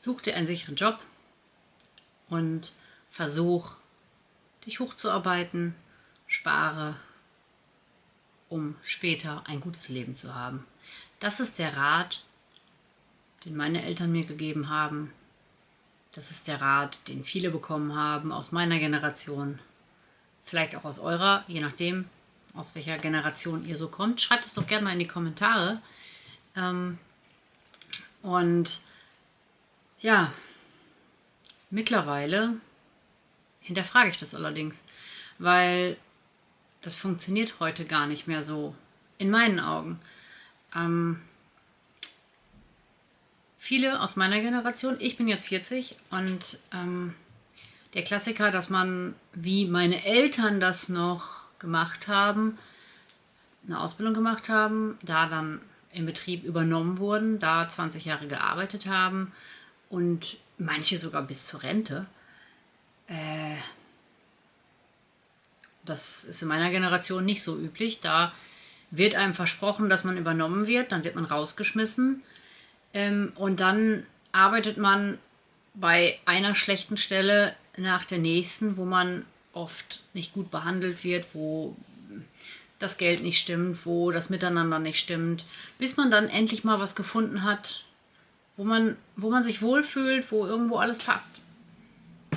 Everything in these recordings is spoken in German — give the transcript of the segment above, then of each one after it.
Such dir einen sicheren Job und versuch, dich hochzuarbeiten, spare, um später ein gutes Leben zu haben. Das ist der Rat, den meine Eltern mir gegeben haben. Das ist der Rat, den viele bekommen haben aus meiner Generation. Vielleicht auch aus eurer, je nachdem, aus welcher Generation ihr so kommt. Schreibt es doch gerne mal in die Kommentare. Und ja, mittlerweile hinterfrage ich das allerdings, weil das funktioniert heute gar nicht mehr so, in meinen Augen. Viele aus meiner Generation, ich bin jetzt 40 und der Klassiker, dass man, wie meine Eltern das noch gemacht haben, eine Ausbildung gemacht haben, da dann im Betrieb übernommen wurden, da 20 Jahre gearbeitet haben und manche sogar bis zur Rente. Das ist in meiner Generation nicht so üblich. Da wird einem versprochen, dass man übernommen wird, dann wird man rausgeschmissen und dann arbeitet man bei einer schlechten Stelle nach der nächsten, wo man oft nicht gut behandelt wird, wo das Geld nicht stimmt, wo das Miteinander nicht stimmt, bis man dann endlich mal was gefunden hat, wo man sich wohlfühlt, wo irgendwo alles passt.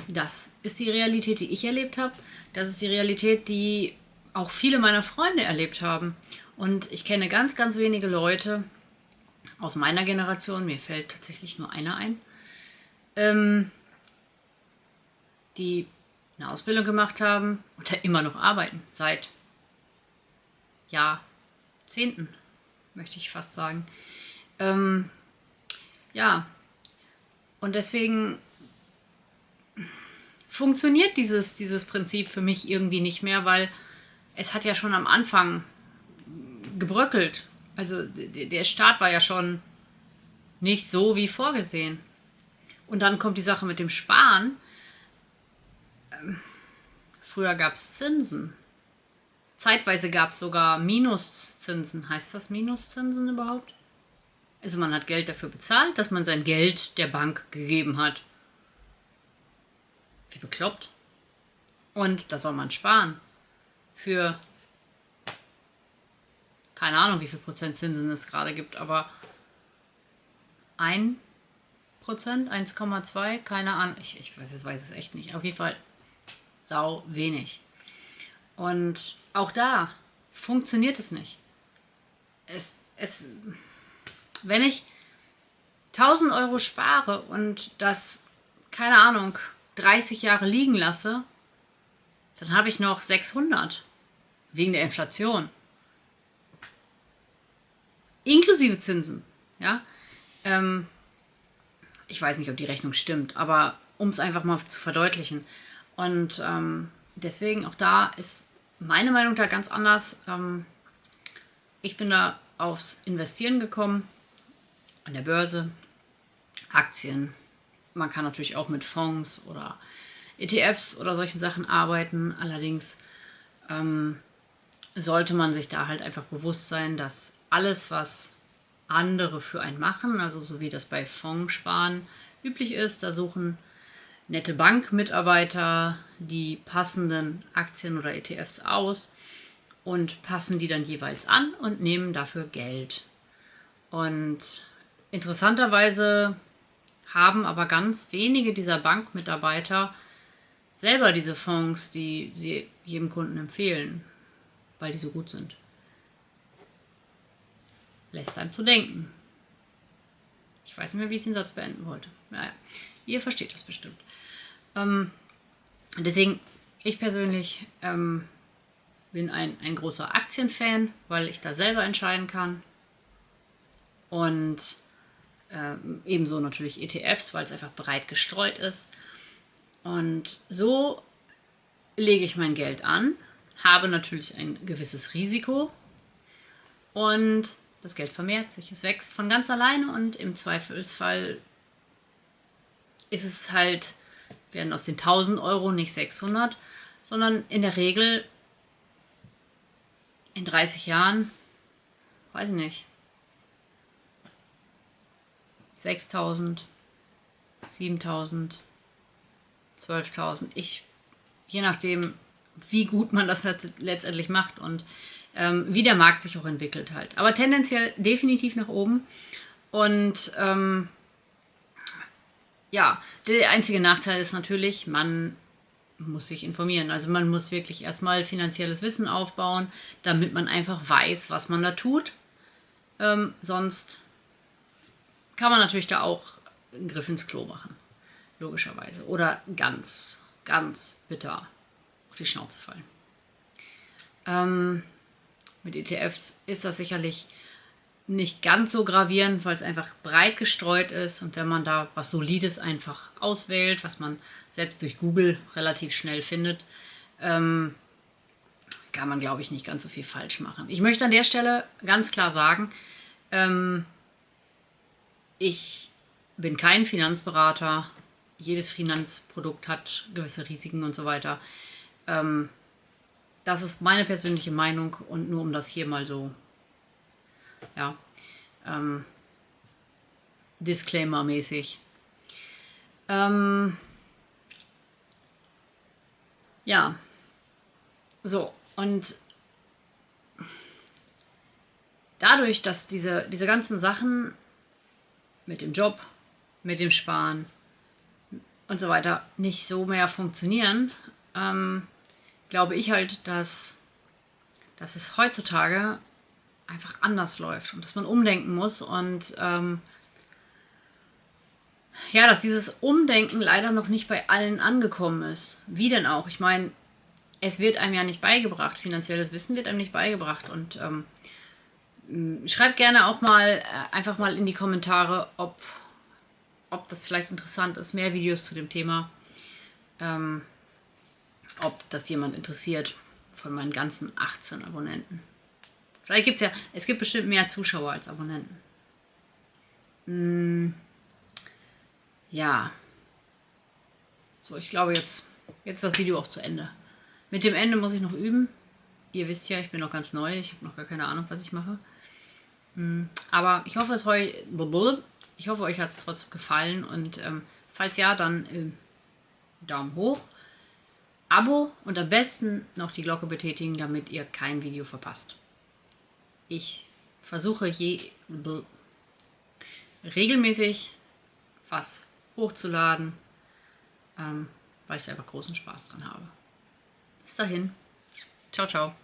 Das ist die Realität, die ich erlebt habe. Das ist die Realität, die auch viele meiner Freunde erlebt haben. Und ich kenne ganz, ganz wenige Leute aus meiner Generation, mir fällt tatsächlich nur einer ein, die eine Ausbildung gemacht haben und immer noch arbeiten, seit Jahrzehnten, möchte ich fast sagen. Ja, und deswegen funktioniert dieses Prinzip für mich irgendwie nicht mehr, weil es hat ja schon am Anfang gebröckelt. Also der Start war ja schon nicht so wie vorgesehen. Und dann kommt die Sache mit dem Sparen. Früher gab es Zinsen. Zeitweise gab es sogar Minuszinsen. Heißt das Minuszinsen überhaupt? Also man hat Geld dafür bezahlt, dass man sein Geld der Bank gegeben hat. Wie bekloppt. Und da soll man sparen. Für keine Ahnung, wie viel Prozent Zinsen es gerade gibt, aber 1%, 1,2, keine Ahnung, ich weiß es echt nicht. Auf jeden Fall sau wenig. Und auch da funktioniert es nicht. Wenn ich 1000 Euro spare und das, keine Ahnung, 30 Jahre liegen lasse, dann habe ich noch 600 wegen der Inflation. Inklusive Zinsen. Ja? Ich weiß nicht, ob die Rechnung stimmt, aber um es einfach mal zu verdeutlichen. Und deswegen auch da ist meine Meinung da ganz anders. Ich bin da aufs Investieren gekommen, an der Börse, Aktien. Man kann natürlich auch mit Fonds oder ETFs oder solchen Sachen arbeiten. Allerdings sollte man sich da halt einfach bewusst sein, dass alles, was andere für einen machen, also so wie das bei Fondssparen üblich ist, da suchen nette Bankmitarbeiter die passenden Aktien oder ETFs aus und passen die dann jeweils an und nehmen dafür Geld. Und interessanterweise haben aber ganz wenige dieser Bankmitarbeiter selber diese Fonds, die sie jedem Kunden empfehlen, weil die so gut sind. Lässt einem zu denken. Ich weiß nicht mehr, wie ich den Satz beenden wollte. Naja, ihr versteht das bestimmt. Deswegen, ich persönlich bin ein großer Aktienfan, weil ich da selber entscheiden kann. Und ebenso natürlich ETFs, weil es einfach breit gestreut ist. Und so lege ich mein Geld an, habe natürlich ein gewisses Risiko und das Geld vermehrt sich. Es wächst von ganz alleine und im Zweifelsfall ist es halt, werden aus den 1000 Euro nicht 600, sondern in der Regel in 30 Jahren, weiß ich nicht, 6000, 7.000, 12.000. Je nachdem, wie gut man das letztendlich macht und wie der Markt sich auch entwickelt halt. Aber tendenziell definitiv nach oben. Und ja, der einzige Nachteil ist natürlich, man muss sich informieren. Also man muss wirklich erstmal finanzielles Wissen aufbauen, damit man einfach weiß, was man da tut. Sonst kann man natürlich da auch einen Griff ins Klo machen, logischerweise. Oder ganz, ganz bitter auf die Schnauze fallen. Mit ETFs ist das sicherlich nicht ganz so gravierend, weil es einfach breit gestreut ist und wenn man da was Solides einfach auswählt, was man selbst durch Google relativ schnell findet, kann man, glaube ich, nicht ganz so viel falsch machen. Ich möchte an der Stelle ganz klar sagen, ich bin kein Finanzberater. Jedes Finanzprodukt hat gewisse Risiken und so weiter. Das ist meine persönliche Meinung und nur um das hier mal so, ja, Disclaimer-mäßig. Ja, so, und dadurch, dass diese ganzen Sachen mit dem Job, mit dem Sparen und so weiter nicht so mehr funktionieren, glaube ich halt, dass es heutzutage einfach anders läuft und dass man umdenken muss und ja, dass dieses Umdenken leider noch nicht bei allen angekommen ist. Wie denn auch? Ich meine, es wird einem ja nicht beigebracht, finanzielles Wissen wird einem nicht beigebracht und schreibt gerne auch mal einfach mal in die Kommentare, ob das vielleicht interessant ist, mehr Videos zu dem Thema, ob das jemand interessiert von meinen ganzen 18 Abonnenten. Vielleicht gibt es gibt bestimmt mehr Zuschauer als Abonnenten. Ja. So, ich glaube, jetzt ist das Video auch zu Ende. Mit dem Ende muss ich noch üben. Ihr wisst ja, ich bin noch ganz neu. Ich habe noch gar keine Ahnung, was ich mache. Aber ich hoffe, euch hat es trotzdem gefallen. Und falls ja, dann Daumen hoch. Abo und am besten noch die Glocke betätigen, damit ihr kein Video verpasst. Ich versuche regelmäßig was hochzuladen, weil ich einfach großen Spaß dran habe. Bis dahin. Ciao, ciao.